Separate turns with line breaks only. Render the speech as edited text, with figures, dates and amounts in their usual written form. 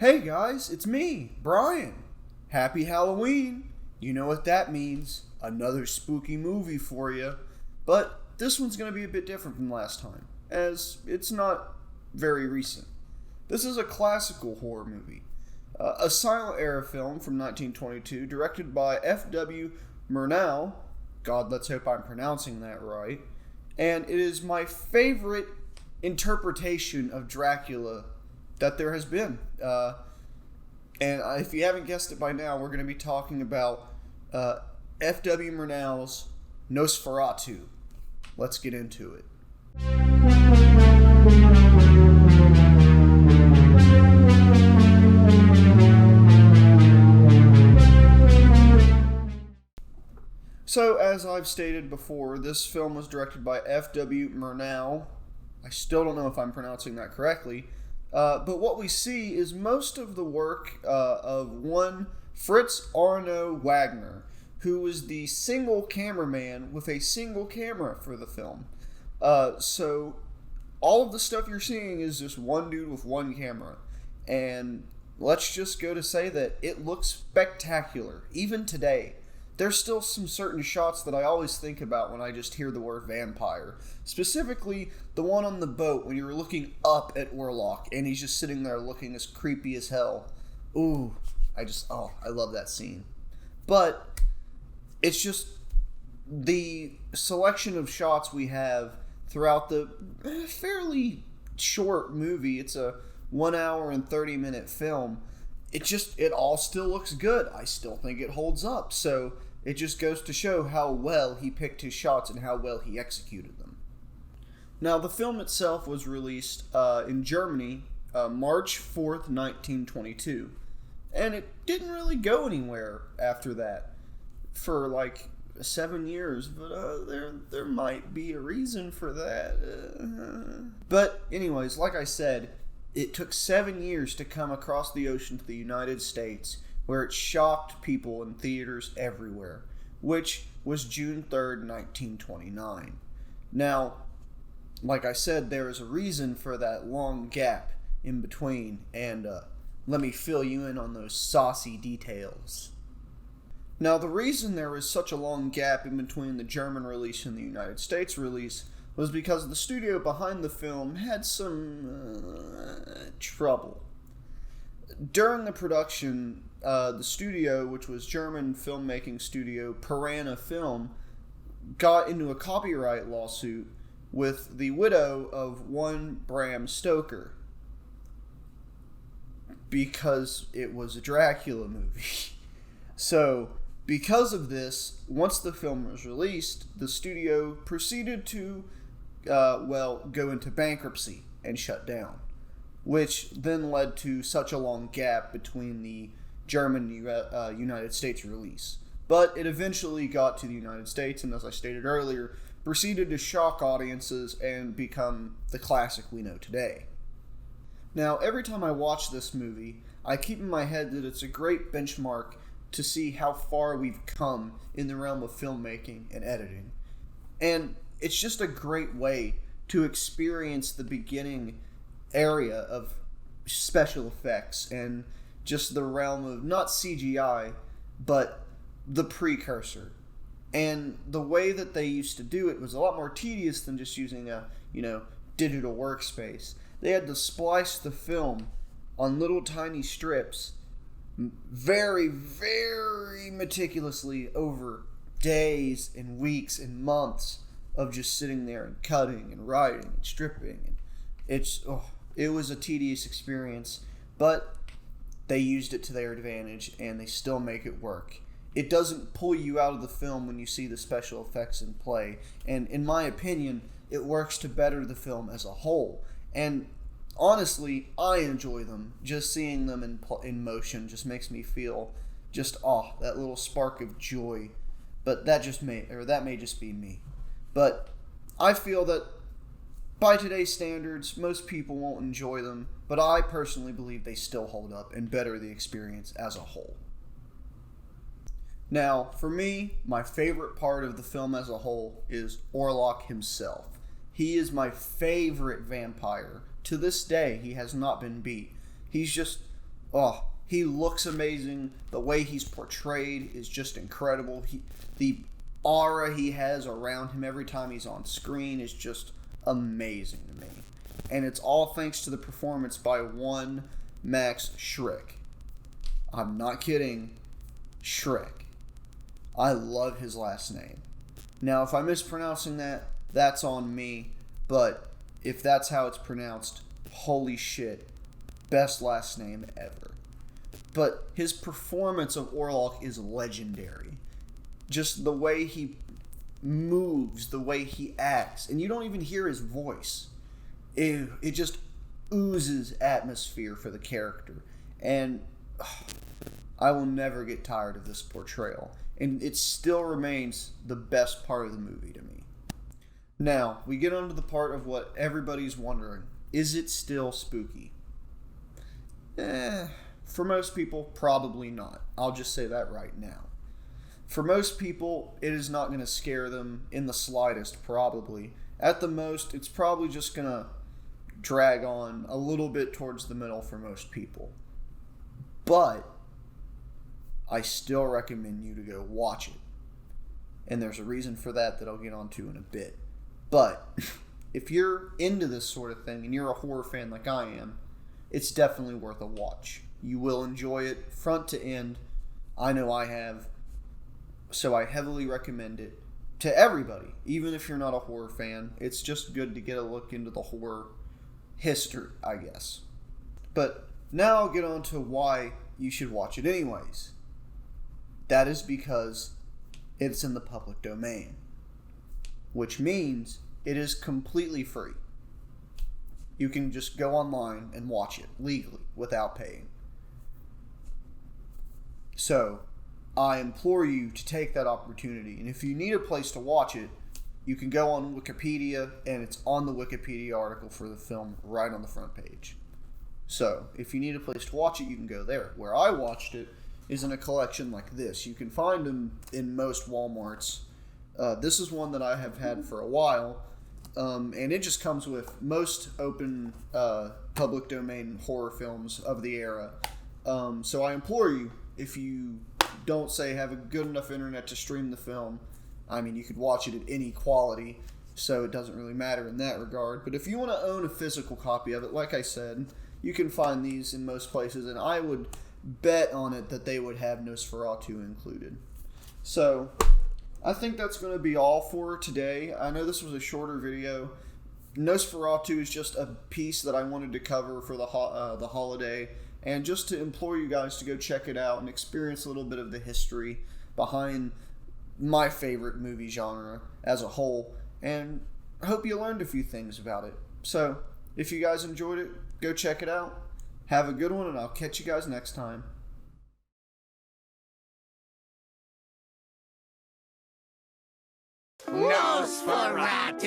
Hey guys, it's me, Brian. Happy Halloween. You know what that means. Another spooky movie for you. But this one's going to be a bit different from last time, as it's not very recent. This is a classical horror movie. A silent era film from 1922, directed by F.W. Murnau. God, let's hope I'm pronouncing that right. And it is my favorite interpretation of Dracula that there has been. And if you haven't guessed it by now, we're going to be talking about F.W. Murnau's Nosferatu. Let's get into it. So, as I've stated before, this film was directed by F.W. Murnau. I still don't know if I'm pronouncing that correctly. But what we see is most of the work of one Fritz Arno Wagner, who was the single cameraman with a single camera for the film. So all of the stuff you're seeing is just one dude with one camera. And let's just go to say that it looks spectacular, even today. There's still some certain shots that I always think about when I just hear the word vampire. Specifically, the one on the boat when you're looking up at Orlok and he's just sitting there looking as creepy as hell. Ooh, I love that scene. But it's just the selection of shots we have throughout the fairly short movie. It's a 1 hour and 30-minute film. It all still looks good. I still think it holds up. So it just goes to show how well he picked his shots and how well he executed them. Now, the film itself was released in Germany March 4th, 1922. And it didn't really go anywhere after that for like 7 years. But there might be a reason for that. But anyways, like I said, it took 7 years to come across the ocean to the United States, where it shocked people in theaters everywhere, which was June 3rd, 1929. Now, like I said, there is a reason for that long gap in between, and let me fill you in on those saucy details. Now, the reason there was such a long gap in between the German release and the United States release was because the studio behind the film had some trouble. During the production, the studio, which was German filmmaking studio Piranha Film, got into a copyright lawsuit with the widow of one Bram Stoker because it was a Dracula movie. So, because of this, once the film was released, the studio proceeded to go into bankruptcy and shut down, which then led to such a long gap between the German United States release. But it eventually got to the United States, and as I stated earlier, proceeded to shock audiences and become the classic we know today. Now, every time I watch this movie, I keep in my head that it's a great benchmark to see how far we've come in the realm of filmmaking and editing. And it's just a great way to experience the beginning area of special effects and just the realm of not CGI, but the precursor. And the way that they used to do it was a lot more tedious than just using a, digital workspace. They had to splice the film on little tiny strips very, very meticulously over days and weeks and months of just sitting there and cutting and writing and stripping. It was a tedious experience, but they used it to their advantage and they still make it work. It doesn't pull you out of the film when you see the special effects in play, and in my opinion, it works to better the film as a whole. And honestly, I enjoy them. Just seeing them in motion just makes me feel that little spark of joy. But that may just be me. But I feel that by today's standards, most people won't enjoy them, but I personally believe they still hold up and better the experience as a whole. Now, for me, my favorite part of the film as a whole is Orlok himself. He is my favorite vampire. To this day, he has not been beat. He's just oh, he looks amazing. The way he's portrayed is just incredible. The aura he has around him every time he's on screen is just amazing to me. And it's all thanks to the performance by one Max Schreck. I'm not kidding. Schreck. I love his last name. Now, if I'm mispronouncing that, that's on me. But if that's how it's pronounced, holy shit. Best last name ever. But his performance of Orlok is legendary. Just the way he moves, the way he acts. And you don't even hear his voice. It just oozes atmosphere for the character. And I will never get tired of this portrayal. And it still remains the best part of the movie to me. Now, we get on to the part of what everybody's wondering. Is it still spooky? For most people, probably not. I'll just say that right now. For most people, it is not going to scare them in the slightest, probably. At the most, it's probably just going to drag on a little bit towards the middle for most people. But I still recommend you to go watch it. And there's a reason for that I'll get onto in a bit. But if you're into this sort of thing and you're a horror fan like I am, it's definitely worth a watch. You will enjoy it front to end. I know I have. So I heavily recommend it to everybody, even if you're not a horror fan. It's just good to get a look into the horror history, I guess. But now I'll get on to why you should watch it anyways. That is because it's in the public domain, which means it is completely free. You can just go online and watch it legally without paying. So I implore you to take that opportunity. And if you need a place to watch it, you can go on Wikipedia, and it's on the Wikipedia article for the film right on the front page. So if you need a place to watch it, you can go there. Where I watched it is in a collection like this. You can find them in most Walmarts. This is one that I have had for a while, and it just comes with most open public domain horror films of the era. So I implore you, if you don't have a good enough internet to stream the film, I mean, you could watch it at any quality, so it doesn't really matter in that regard. But if you want to own a physical copy of it, like I said, you can find these in most places, and I would bet on it that they would have Nosferatu included. So I think that's going to be all for today. I know this was a shorter video. Nosferatu is just a piece that I wanted to cover for the holiday, and just to implore you guys to go check it out and experience a little bit of the history behind my favorite movie genre as a whole, and I hope you learned a few things about it. So if you guys enjoyed it, go check it out. Have a good one, and I'll catch you guys next time.
Nosferatu!